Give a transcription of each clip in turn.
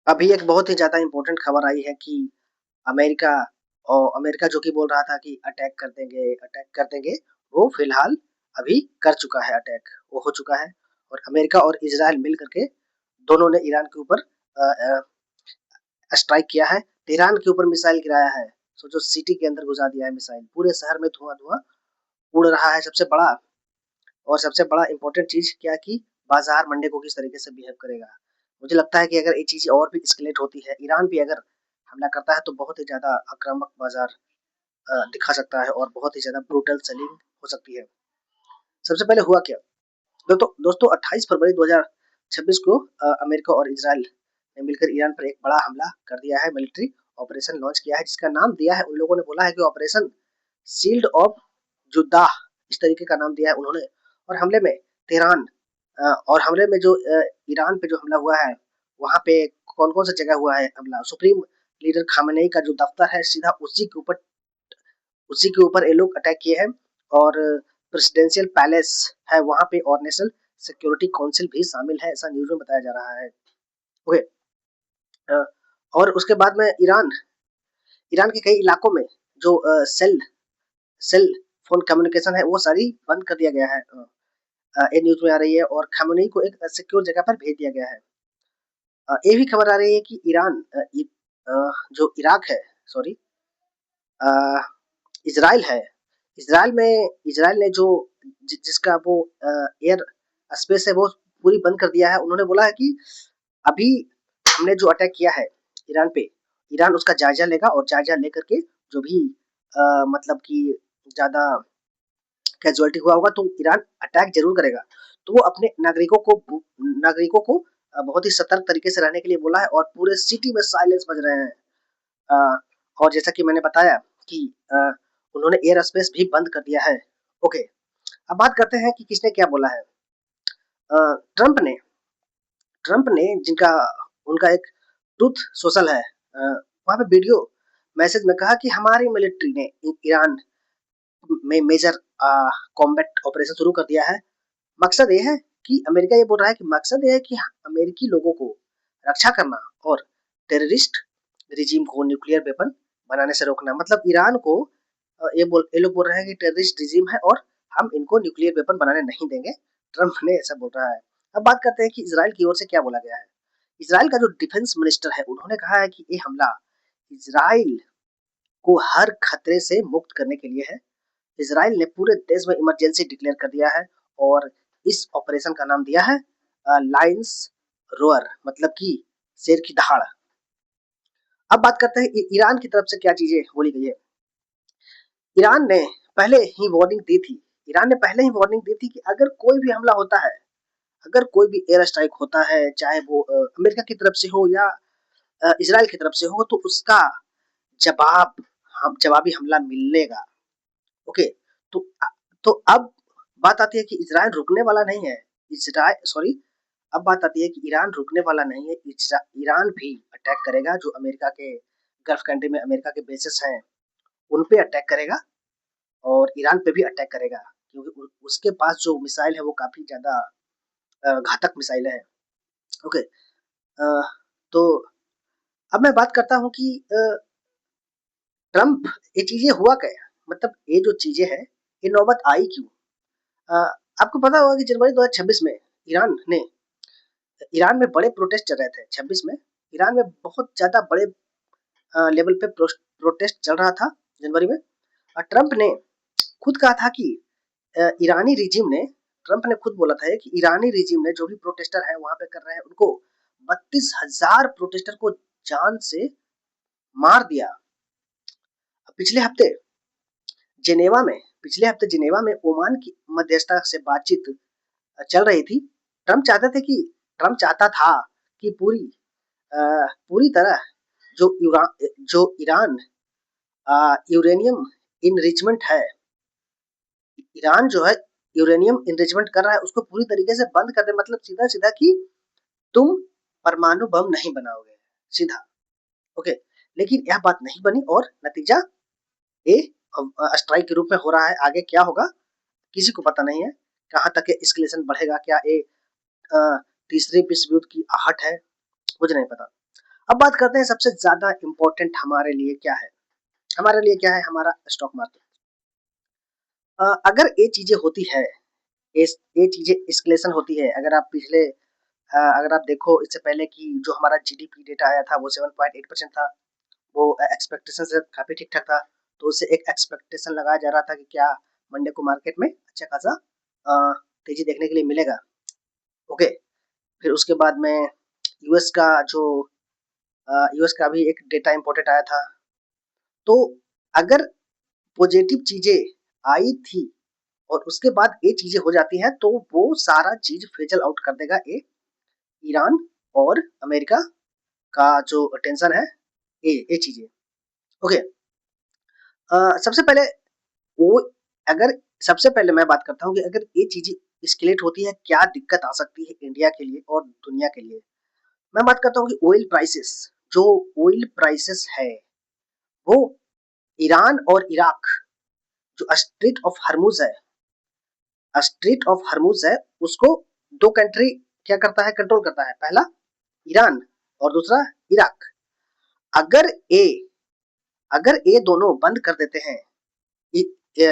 अभी एक बहुत ही ज़्यादा इम्पोर्टेंट खबर आई है कि अमेरिका अमेरिका जो कि बोल रहा था कि अटैक कर देंगे, वो फ़िलहाल अभी कर चुका है अटैक, वो हो चुका है और अमेरिका और इज़राइल मिल कर के दोनों ने ईरान के ऊपर स्ट्राइक किया है, तेहरान के ऊपर मिसाइल गिराया है। सोचो सिटी के अंदर घुसा दिया है मिसाइल, पूरे शहर में धुआँ-धुआँ उड़ रहा है। सबसे बड़ा इम्पोर्टेंट चीज़ क्या कि बाज़ार मंडे को किस तरीके से बिहेव करेगा। मुझे लगता है कि अगर ये चीज़ें और भी एस्केलेट होती है, ईरान भी अगर हमला करता है तो बहुत ही ज़्यादा आक्रामक बाज़ार दिखा सकता है और बहुत ही ज़्यादा ब्रूटल सेलिंग हो सकती है। सबसे पहले हुआ क्या? दोस्तों 28 फरवरी 2026 को अमेरिका और इज़राइल ने मिलकर ईरान पर एक बड़ा हमला कर दिया है, मिलिट्री ऑपरेशन लॉन्च किया है जिसका नाम दिया है, उन लोगों ने बोला है कि ऑपरेशन शील्ड ऑफ जुद्दाह, इस तरीके का नाम दिया है उन्होंने। और हमले में तेहरान और हमले में जो ईरान पे जो हमला हुआ है, वहाँ पे कौन-कौन सी जगह हुआ है हमला? सुप्रीम लीडर खामेनेई का जो दफ्तर है सीधा उसी के ऊपर ये लोग अटैक किए हैं और प्रेसिडेंशियल पैलेस है वहाँ पे और नेशनल सिक्योरिटी काउंसिल भी शामिल है, ऐसा न्यूज़ में बताया जा रहा है। ओके। अ, और उसके बाद में ईरान ईरान के कई इलाकों में जो सेल फ़ोन कम्युनिकेशन है वो सारी बंद कर दिया गया है। ये न्यूज़ में आ रही है और खामेनेई को एक सिक्योर जगह पर भेज दिया गया है। ये भी खबर आ रही है कि जो इराक है, सॉरी, अ, इज़राइल है। इज़राइल ने जो जिसका वो एयर स्पेस है वो पूरी बंद कर दिया है। उन्होंने बोला है कि अभी हमने जो अटैक किया है ईरान पे, ईरान उसका जायज़ा लेगा और जायज़ा लेकर के जो भी मतलब कि ज़्यादा कैजुअल्टी हुआ होगा तो ईरान अटैक ज़रूर करेगा। तो वो अपने नागरिकों को बहुत ही सतर्क तरीके से रहने के लिए बोला है और पूरे सिटी में साइलेंस बज रहे हैं। अ, और जैसा कि मैंने बताया कि उन्होंने एयर स्पेस भी बंद कर दिया है। ओके, अब बात करते हैं कि किसने क्या बोला है। अ, ट्रंप ने ट्रंप ने जिनका उनका एक ट्रूथ सोशल है, वहाँ पे वीडियो मैसेज में कहा कि हमारी मिलिट्री ने ईरान में मेजर कॉम्बैट ऑपरेशन शुरू कर दिया है। मकसद ये है कि अमेरिका ये बोल रहा है कि मकसद ये है कि अमेरिकी लोगों को रक्षा करना और टेररिस्ट रिजीम को न्यूक्लियर वेपन बनाने से रोकना। मतलब ईरान को ये लोग बोल रहे हैं कि टेररिस्ट रिजीम है और हम इनको न्यूक्लियर वेपन बनाने नहीं देंगे। ट्रंप ने ऐसा बोल रहा है। अब बात करते हैं कि इसराइल की ओर से क्या बोला गया है। इसराइल का जो डिफेंस मिनिस्टर है उन्होंने कहा है कि ये हमला इसराइल को हर खतरे से मुक्त करने के लिए है। इसराइल ने पूरे देश में इमरजेंसी डिक्लेयर कर दिया है और इस ऑपरेशन का नाम दिया है लायंस रोअर, मतलब कि शेर की दहाड़। अब बात करते हैं ईरान की तरफ से क्या चीजें बोली गई है। ईरान ने पहले ही वार्निंग दी थी ईरान ने पहले ही वार्निंग दी थी कि अगर कोई भी हमला होता है, अगर कोई भी एयर स्ट्राइक होता है, चाहे वो अमेरिका की तरफ से हो या इसराइल की तरफ से हो, तो उसका जवाब हम जवाबी हमला मिलेगा। ओके। तो तो अब बात आती है कि इजराइल रुकने वाला नहीं है। इजराइल सॉरी अब बात आती है कि ईरान रुकने वाला नहीं है। ईरान भी अटैक करेगा। जो अमेरिका के गल्फ कंट्री में अमेरिका के बेसिस हैं उन पे अटैक करेगा और ईरान पे भी अटैक करेगा क्योंकि उसके पास जो मिसाइल है वो काफी ज्यादा घातक मिसाइल है। ओके। तो अब मैं बात करता हूँ कि ट्रम्प ये चीजें हुआ क्या, मतलब ये जो चीजें हैं ये नौबत आई क्यों। अ, आपको पता होगा कि जनवरी 2026 में ईरान ने ईरान में बड़े प्रोटेस्ट चल रहे थे। 26 में ईरान में बहुत ज्यादा बड़े लेवल पे प्रोटेस्ट चल रहा था जनवरी में। और ट्रंप ने खुद कहा था कि ईरानी रिजीम ने ट्रंप ने खुद बोला था कि ईरानी रिजीम ने जो भी प्रोटेस्टर है वहां पे कर रहे हैं उनको 32,000 प्रोटेस्टर को जान से मार दिया। पिछले हफ्ते जिनेवा में ओमान की मध्यस्थता से बातचीत चल रही थी। ट्रंप चाहता था कि पूरी तरह जो ईरान यूरेनियम इनरिचमेंट है, ईरान जो है यूरेनियम इनरिचमेंट कर रहा है उसको पूरी तरीके से बंद कर दे। मतलब सीधा सीधा कि तुम परमाणु बम नहीं बनाओगे, सीधा। ओके। लेकिन यह बात नहीं बनी और नतीजा ए स्ट्राइक के रूप में हो रहा है। आगे क्या होगा किसी को पता नहीं है, कहाँ तक एस्केलेशन बढ़ेगा, क्या ये तीसरे विश्व युद्ध की आहट है, मुझे नहीं पता। अब बात करते हैं सबसे ज़्यादा इम्पोर्टेंट हमारे लिए क्या है? हमारे लिए क्या है? हमारा स्टॉक मार्केट। अगर ये चीज़ें होती है, ये चीज़ें एस्केलेशन होती है, अगर आप देखो इससे पहले कि जो हमारा जीडीपी डेटा आया था वो 7.8% था, वो एक्सपेक्टेशन से काफ़ी ठीक-ठाक था। तो उससे एक एक्सपेक्टेशन लगाया जा रहा था कि क्या मंडे को मार्केट में अच्छा खासा तेज़ी देखने के लिए मिलेगा। ओके, फिर उसके बाद में यूएस का जो यूएस का भी एक डेटा इम्पोर्टेंट आया था। तो अगर पॉजिटिव चीज़ें आई थी और उसके बाद ये चीज़ें हो जाती हैं तो वो सारा चीज़ फिज़ल आउट कर देगा ये ईरान और अमेरिका का जो टेंशन है, ये चीज़ें। ओके, सबसे पहले वो अगर सबसे पहले मैं बात करता हूँ कि अगर ये चीज़ें एस्केलेट होती है, क्या दिक्कत आ सकती है इंडिया के लिए और दुनिया के लिए। मैं बात करता हूँ कि जो ऑयल प्राइसेस है, वो ईरान और इराक जो स्ट्रेट ऑफ हर्मुज है, उसको 2 कंट्री क्या करता है, कंट्रोल करता है। पहला ईरान और दूसरा इराक। अगर ये अगर ये दोनों बंद कर देते हैं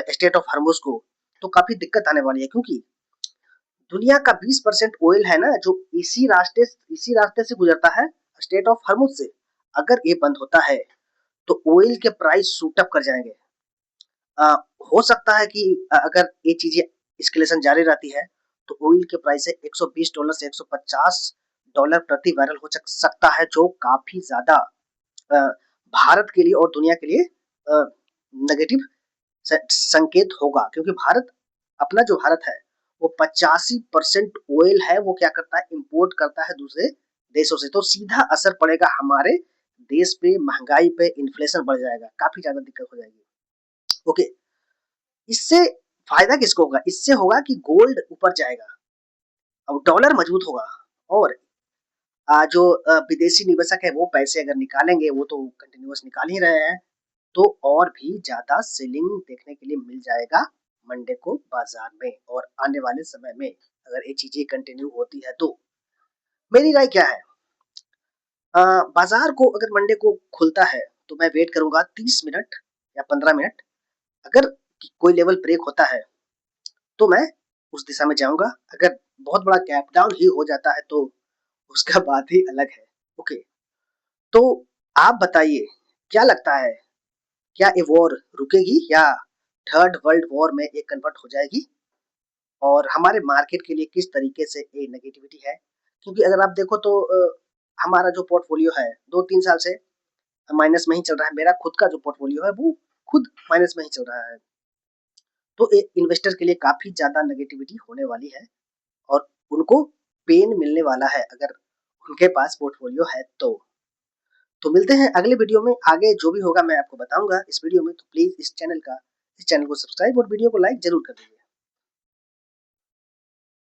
स्टेट ऑफ हर्मुज को, तो काफ़ी दिक्कत आने वाली है, क्योंकि दुनिया का 20% ऑयल है ना जो इसी रास्ते से गुजरता है, स्टेट ऑफ हर्मुज से। अगर ये बंद होता है तो ऑयल के प्राइस शूट अप कर जाएंगे। आ, हो सकता है कि अगर ये चीजें एस्केलेशन जारी रहती है तो ऑयल के प्राइस है $120 से $150 प्रति बैरल हो सकता है, जो काफी ज्यादा भारत के लिए और दुनिया के लिए नेगेटिव संकेत होगा, क्योंकि जो भारत है वो 85% ऑयल है वो क्या करता है, इंपोर्ट करता है दूसरे देशों से। तो सीधा असर पड़ेगा हमारे देश पे, महंगाई पे, इन्फ्लेशन बढ़ जाएगा, काफी ज्यादा दिक्कत हो जाएगी। ओके, इससे फायदा किसको होगा? इससे होगा कि गोल्ड ऊपर जाएगा, अब डॉलर मजबूत होगा, और जो विदेशी निवेशक है वो पैसे अगर निकालेंगे, वो तो कंटिन्यूअस निकाल ही रहे हैं, तो और भी ज्यादा सेलिंग देखने के लिए मिल जाएगा मंडे को बाजार में। और आने वाले समय में अगर ये चीजें कंटिन्यू होती है तो मेरी राय क्या है, बाजार को अगर मंडे को खुलता है तो मैं वेट करूंगा 30 मिनट या 15 मिनट। अगर कोई लेवल ब्रेक होता है तो मैं उस दिशा में जाऊंगा। अगर बहुत बड़ा गैप डाउन ही हो जाता है तो उसका बात ही अलग है। ओके, तो आप बताइए, क्या लगता है, क्या ये वॉर रुकेगी या थर्ड वर्ल्ड वॉर में ये कन्वर्ट हो जाएगी, और हमारे मार्केट के लिए किस तरीके से ये नेगेटिविटी है? क्योंकि अगर आप देखो तो हमारा जो पोर्टफोलियो है 2-3 साल से माइनस में ही चल रहा है। मेरा खुद का जो पोर्टफोलियो है वो खुद माइनस में ही चल रहा है। तो ये इन्वेस्टर के लिए काफी ज्यादा नेगेटिविटी होने वाली है, और उनको पेन मिलने वाला है अगर उनके पास पोर्टफोलियो है तो मिलते हैं अगले वीडियो में। आगे जो भी होगा मैं आपको बताऊंगा इस वीडियो में। तो प्लीज इस चैनल को सब्सक्राइब और वीडियो को लाइक जरूर कर दीजिए।